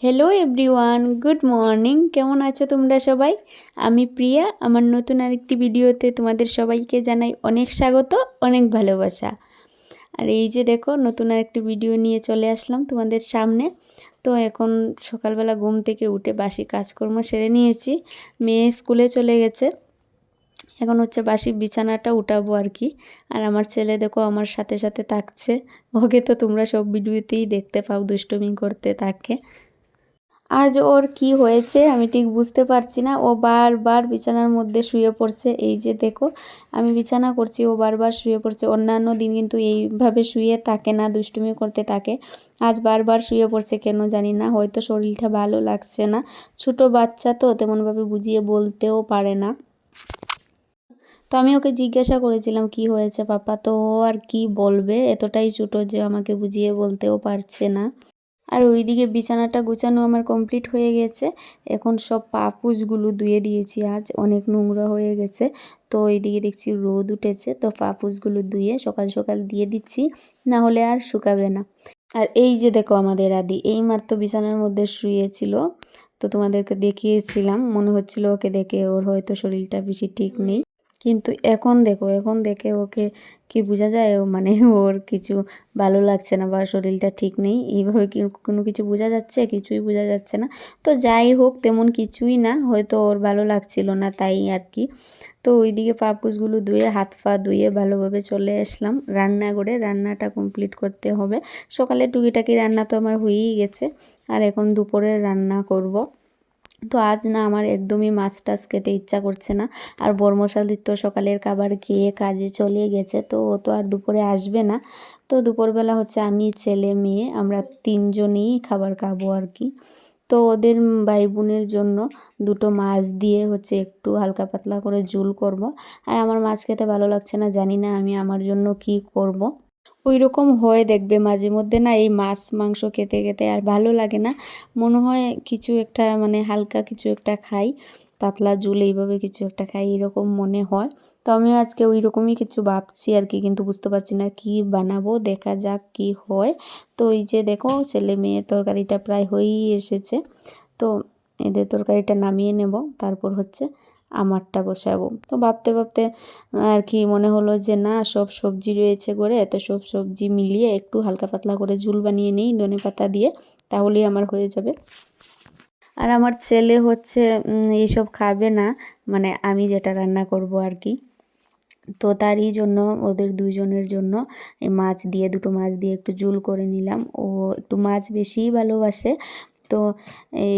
Hello everyone, good morning. কেমন আছো তোমরা সবাই? আমি প্রিয়া। আমার নতুন আরেকটি ভিডিওতে তোমাদের সবাইকে জানাই অনেক স্বাগত, অনেক ভালোবাসা। আর এই যে দেখো, নতুন আরেকটি ভিডিও নিয়ে চলে আসলাম তোমাদের সামনে। তো এখন সকালবেলা ঘুম থেকে উঠে বাসি কাজকর্ম সেরে নিয়েছি। মেয়ে স্কুলে চলে গেছে, এখন হচ্ছে বাসি বিছানাটা উঠাবো আর কি। আর আমার ছেলে দেখো আমার সাথে সাথে থাকছে। ওকে তো তোমরা সব ভিডিওতেই দেখতে পাও দুষ্টুমি করতে থাকে। আজ ওর কি হয়েছে আমি ঠিক বুঝতে পারছি না। ও বারবার বিছানার মধ্যে শুয়ে পড়ছে। এই যে দেখো, আমি বিছানা করছি, ও বারবার শুয়ে পড়ছে। অন্যান্য দিন কিন্তু এইভাবে শুয়ে থাকে না, দুষ্টুমি করতে থাকে। আজ বারবার শুয়ে পড়ছে, কেন জানি না। হয়তো শরীরটা ভালো লাগছে না। ছোট বাচ্চা তো তেমনভাবে বুঝিয়ে বলতেও পারে না। তো আমি ওকে জিজ্ঞাসা করেছিলাম কি হয়েছে পাপা, তো ও আর কি বলবে, এতটাই ছোট যে আমাকে বুঝিয়ে বলতেও পারছে না। আর ওইদিকে বিছানাটা গুছানো আমার কমপ্লিট হয়ে গেছে। এখন সব পাপোশগুলো ধুয়ে দিয়েছি, আজ অনেক নোংরা হয়ে গেছে। তো এইদিকে দেখছি রোদ উঠেছে, তো পাপোশগুলো ধুয়ে সকাল সকাল দিয়ে দিচ্ছি, না হলে আর শুকাবে না। আর এই যে দেখো আমাদের আদি এই মাত্র বিছানার মধ্যে শুয়েছিল। তো তোমাদেরকে দেখিয়েছিলাম, মনে হচ্ছিল ওকে দেখে ওর হয়তো শরীরটা বেশি ঠিক নেই। কিন্তু এখন দেখো, এখন দেখে ওকে কি বোঝা যায়, মানে ওর কিছু ভালো লাগছে না বা শরীরটা ঠিক নেই, এইভাবে কি কোনো কিছু বোঝা যাচ্ছে? কিছুই বোঝা যাচ্ছে না। তো যাই হোক, তেমন কিছুই না, হয়তো ওর ভালো লাগছিল না তাই আর কি। তো ওইদিকে পাপোশগুলো ধুয়ে হাত পা ধুয়ে ভালোভাবে চলে আসলাম রান্নাঘরে। রান্নাটা কমপ্লিট করতে হবে। সকালে টুকিটাকি রান্না তো আমার হয়েই গেছে, আর এখন দুপুরের রান্না করব। তো আজ না আমার একদমই মাছ টাছ খেতে ইচ্ছা করছে না। আর বর্মশালীর তো সকালের খাবার খেয়ে কাজে চলে গেছে, তো ও তো আর দুপুরে আসবে না। তো দুপুরবেলা হচ্ছে আমি ছেলে মেয়ে আমরা তিনজনেই খাবার খাবো আর কি। তো ওদের ভাই বোনের জন্য দুটো মাছ দিয়ে হচ্ছে একটু হালকা পাতলা করে ঝোল করব। আর আমার মাছ খেতে ভালো লাগছে না, জানি না আমি আমার জন্য কি করব। ওই রকম হয় দেখবে মাঝে মধ্যে না, এই মাছ মাংস খেতে খেতে আর ভালো লাগে না। মনে হয় কিছু একটা মানে হালকা কিছু একটা খাই, পাতলা ঝোল এইভাবে কিছু একটা খাই, এরকম মনে হয়। তো আমিও আজকে ওই রকমই কিছু ভাবছি আর কি, কিন্তু বুঝতে পারছি না কি বানাবো, দেখা যাক কি হয়। তো এই যে দেখো, ছেলে মেয়ের তরকারিটা প্রায় হয়েই এসেছে। তো এদের তরকারিটা নামিয়ে নেব, তারপর হচ্ছে আমারটা বসাবো। তো ভাবতে ভাবতে আর কি মনে হলো যে না, সব সবজি রয়েছে করে, তো সব সবজি মিলিয়ে একটু হালকা পাতলা করে ঝোল বানিয়ে নিই ধনেপাতা দিয়ে, তাহলেই আমার হয়ে যাবে। আর আমার ছেলে হচ্ছে এইসব খাবে না, মানে আমি যেটা রান্না করব আর কি। তো তারই জন্য ওদের দুজনের জন্য এই মাছ দিয়ে, দুটো মাছ দিয়ে একটু ঝোল করে নিলাম। ও একটু মাছ বেশিই ভালোবাসে। তো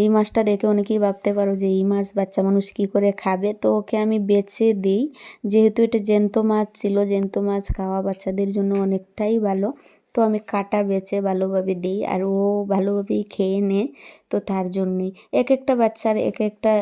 এই মাছটা দেখে অনেকেই ভাবতে পারো যে এই মাছ বাচ্চা মানুষ কী করে খাবে। তো ওকে আমি বেছে দিই, যেহেতু এটা জ্যান্ত মাছ ছিল, জ্যান্ত মাছ খাওয়া বাচ্চাদের জন্য অনেকটাই ভালো। তো আমি কাটা বেছে ভালোভাবে দিই, আর ও ভালোভাবেই খেয়ে নেয়। তো তার জন্যই এক একটা বাচ্চার এক একটা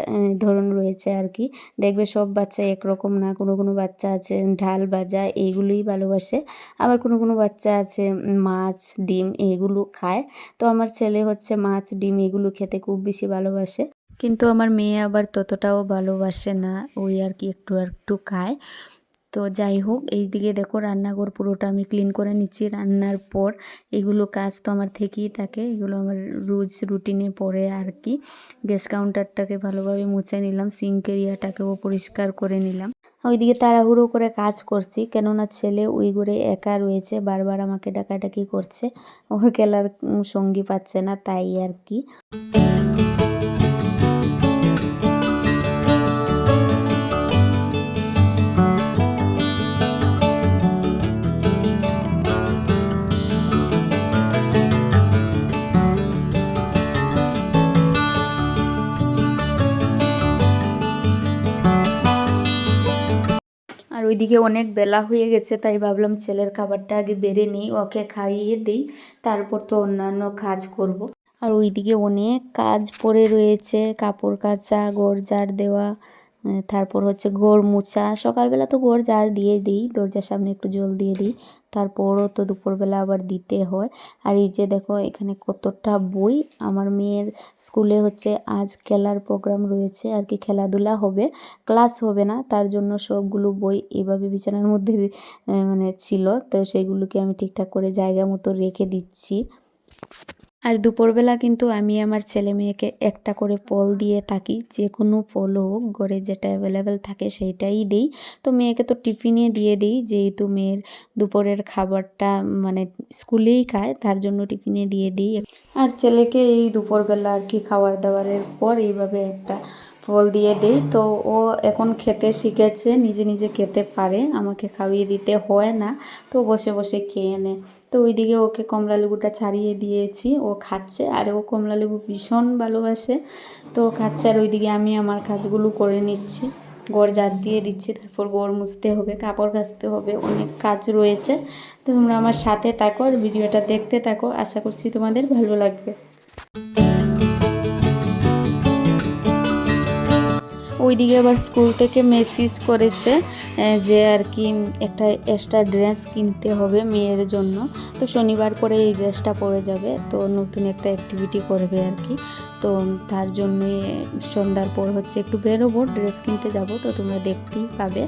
ধরন রয়েছে আর কি। দেখবে সব বাচ্চা একরকম না, কোনো কোনো বাচ্চা আছে ঝাল ভাজা এইগুলোই ভালোবাসে, আবার কোনো কোনো বাচ্চা আছে মাছ ডিম এইগুলো খায়। তো আমার ছেলে হচ্ছে মাছ ডিম এগুলো খেতে খুব বেশি ভালোবাসে, কিন্তু আমার মেয়ে আবার ততটাও ভালোবাসে না, ওই আর কি একটু একটু খায়। তো যাই হোক, এই দিকে দেখো রান্নাঘর পুরোটা আমি ক্লিন করে নিচ্ছি। রান্নার পর এগুলো কাজ তো আমার থেকেই থাকে, এগুলো আমার রোজ রুটিনে পড়ে আর কি। গ্যাস কাউন্টারটাকে ভালোভাবে মুছে নিলাম, সিঙ্ক এরিয়াটাকেও পরিষ্কার করে নিলাম। ওইদিকে তাড়াহুড়ো করে কাজ করছি, কেননা ছেলে ওই ঘরে একা রয়েছে, বারবার আমাকে ডাকাডাকি করছে, ওর খেলার সঙ্গী পাচ্ছে না তাই আর কি। আর ওইদিকে অনেক বেলা হয়ে গেছে, তাই ভাবলাম ছেলের খাবারটা আগে বেড়ে নিই, ওকে খাইয়ে দিই, তারপর তো অন্যান্য কাজ করব। আর ওইদিকে অনেক কাজ পড়ে রয়েছে, কাপড় কাচা, ঘর ঝাড় দেওয়া, তারপর হচ্ছে ঘর মোছা। সকালবেলা তো ঘর ঝাড় দিয়ে দিই, দরজার সামনে একটু জল দিয়ে দিই, তারপরও তো দুপুরবেলা আবার দিতে হয়। আর এই যে দেখো এখানে কতটা বই। আমার মেয়ের স্কুলে হচ্ছে আজ খেলার প্রোগ্রাম রয়েছে আর কি, খেলাধুলা হবে, ক্লাস হবে না, তার জন্য সবগুলো বই এভাবে বিছানার মধ্যে মানে ছিল, তো সেগুলোকে আমি ঠিকঠাক করে জায়গা মতো রেখে দিচ্ছি। আর দুপুরবেলা কিন্তু আমি আমার ছেলে মেয়েকে একটা করে ফল দিয়ে থাকি, যে কোনো ফল হোক, ঘরে যেটা অ্যাভেলেবেল থাকে সেইটাই দিই। তো মেয়েকে তো টিফিনে দিয়ে দিই, যেহেতু মেয়ের দুপুরের খাবারটা মানে স্কুলেই খায়, তার জন্য টিফিনে দিয়ে দিই। আর ছেলেকে এই দুপুরবেলা আর কি খাবার দাবারের পর এইভাবে একটা ফল দিয়ে দেই। তো ও এখন খেতে শিখেছে, নিজে নিজে খেতে পারে, আমাকে খাইয়ে দিতে হয় না, তো বসে বসে খেয়ে নেয়। তো ওইদিকে ওকে কমলা লেবুটা ছাড়িয়ে দিয়েছি, ও খাচ্ছে, আর ও কমলা লেবু ভীষণ ভালোবাসে, তো খাচ্ছে। আর ওইদিকে আমি আমার কাজগুলো করে নিচ্ছি, ঘর ঝাড় দিয়ে দিচ্ছি, তারপর ঘর মুছতে হবে, কাপড় কাচতে হবে, অনেক কাজ রয়েছে। তো তোমরা আমার সাথে থাকো আর ভিডিওটা দেখতে থাকো, আশা করছি তোমাদের ভালো লাগবে। ওইদিকে আবার স্কুল থেকে মেসেজ করেছে যে আর কি একটা এক্সট্রা ড্রেস কিনতে হবে মেয়ের জন্য। তো শনিবার করে এই ড্রেসটা পরে যাবে, তো নতুন একটা অ্যাক্টিভিটি করবে আর কি। তো তার জন্যে সন্ধ্যার পর হচ্ছে একটু বেরোবো, ড্রেস কিনতে যাব, তো তোমরা দেখতেই পাবে।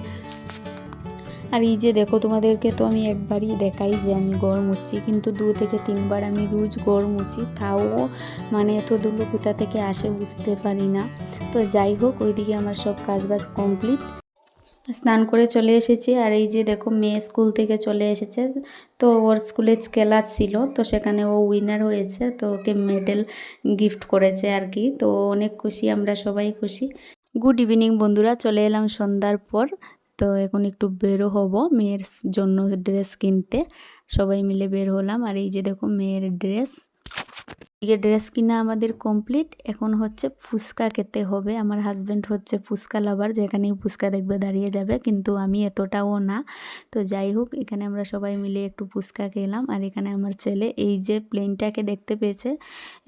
আর এই যে দেখো, তোমাদেরকে তো আমি একবারই দেখাই যে আমি ঘর মুছি, কিন্তু 2 থেকে 3 বার আমি রোজ ঘর মুছি, তাও মানে এত ধুলো কোথা থেকে আসে বুঝতে পারি না। তো যাই হোক, ওইদিকে আমার সব কাজবাজ কমপ্লিট, স্নান করে চলে এসেছি। আর এই যে দেখো, মেয়ে স্কুল থেকে চলে এসেছে, তো ওর স্কুলে খেলা ছিল, তো সেখানে ও উইনার হয়েছে, তো ওকে মেডেল গিফট করেছে আর কি। তো অনেক খুশি, আমরা সবাই খুশি। গুড ইভিনিং বন্ধুরা, চলে এলাম সন্ধ্যার পর, তো এখন একটু বেরো হব মেয়ের জন্য ড্রেস কিনতে, সবাই মিলে বের হলাম। আর এই যে দেখো মেয়ের ড্রেস, এই ড্রেস কিনা আমাদের কমপ্লিট, এখন হচ্ছে ফুচকা খেতে হবে। আমার হাজব্যান্ড হচ্ছে ফুচকা লাভার, যেখানেই ফুচকা দেখবে দাঁড়িয়ে যাবে, কিন্তু আমি এতটাও না। তো যাই হোক, এখানে আমরা সবাই মিলে একটু ফুচকা খেলাম। আর এখানে আমার ছেলে এই যে প্লেনটাকে দেখতে পেয়েছে,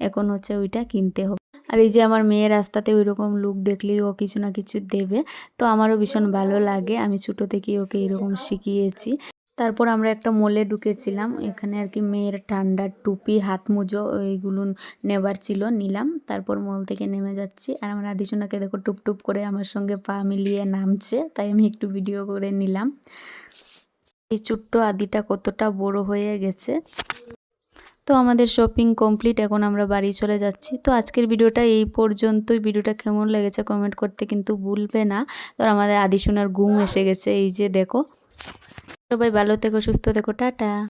এখন হচ্ছে ওইটা কিনতে হবে। আর এই যে আমার মেয়ের রাস্তাতে ওই রকম লুক দেখলেই ও কিছু না কিছু দেবে, তো আমারও ভীষণ ভালো লাগে, আমি ছোটো থেকেই ওকে এরকম শিখিয়েছি। তারপর আমরা একটা মলে ঢুকেছিলাম, এখানে আর কি মেয়ের ঠান্ডার টুপি, হাত মোজো এইগুলো নেবার ছিল, নিলাম। তারপর মল থেকে নেমে যাচ্ছি, আর আমার আদিসোনাকে দেখো টুপ করে আমার সঙ্গে পা মিলিয়ে নামছে, তাই আমি একটু ভিডিও করে নিলাম। এই ছোট্ট আদিটা কতটা বড় হয়ে গেছে। তো আমাদের শপিং কমপ্লিট, এখন আমরা বাড়ি চলে যাচ্ছি। তো আজকের ভিডিওটা এই পর্যন্তই। ভিডিওটা কেমন লেগেছে কমেন্ট করতে কিন্তু ভুলবে না। তো আমাদের আদিসোনার ঘুম এসে গেছে, এই যে দেখো। সবাই ভালো থেকো, সুস্থ থেকো, টাটা।